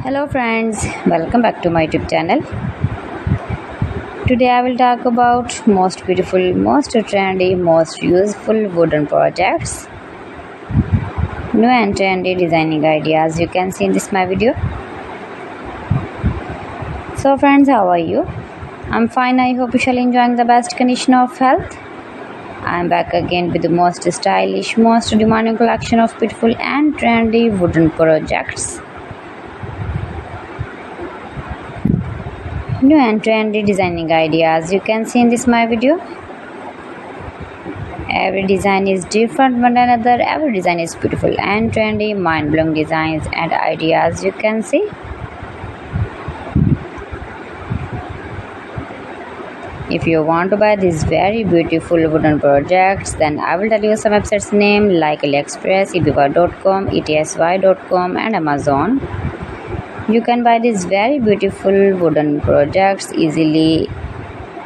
Hello friends, welcome back to my YouTube channel. Today I will talk about most beautiful, most trendy, most useful wooden projects. New and trendy designing ideas you can see in this my video. So friends, how are you? I'm fine. I hope you shall enjoying the best condition of health. I'm back again with the most stylish, most demanding collection of beautiful and trendy wooden projects. New and trendy designing ideas you can see in this my video. Every design is different one another. Every design is beautiful and trendy, mind-blowing designs and ideas you can see. If you want to buy these very beautiful wooden projects, then I will tell you some websites name like AliExpress, eBay.com, etsy.com and Amazon. You can buy these very beautiful wooden projects easily.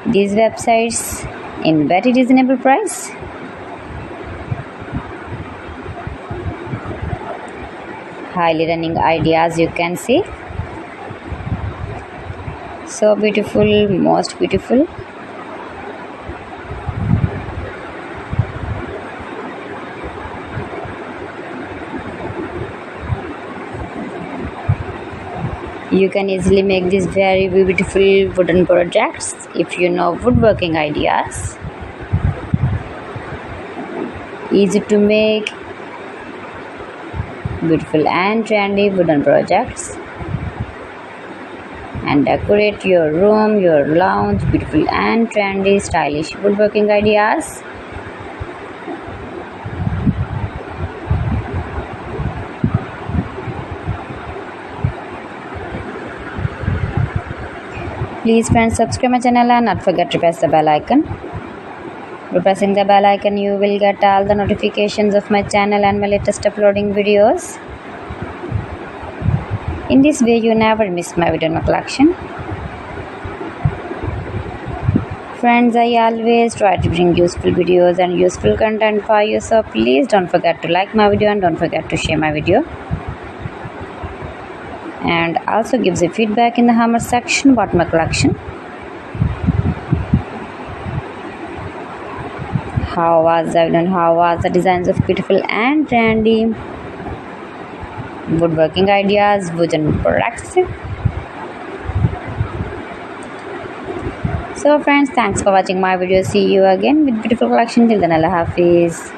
These websites in very reasonable price. Highly running ideas you can see. So beautiful, most beautiful. You can easily make these very beautiful wooden projects if you know woodworking ideas. Easy to make beautiful and trendy wooden projects and decorate your room, your lounge, beautiful and trendy stylish woodworking ideas. Please friends, subscribe my channel and not forget to press the bell icon. By pressing the bell icon, you will get all the notifications of my channel and my latest uploading videos. In this way, you never miss my video in my collection. Friends, I always try to bring useful videos and useful content for you, so please don't forget to like my video and don't forget to share my video. And also gives a feedback in the comment section about my collection. How was I done? How was the designs of beautiful and trendy woodworking ideas, wooden products? So friends, thanks for watching my video. See you again with beautiful collection. Till then, Allah Hafiz.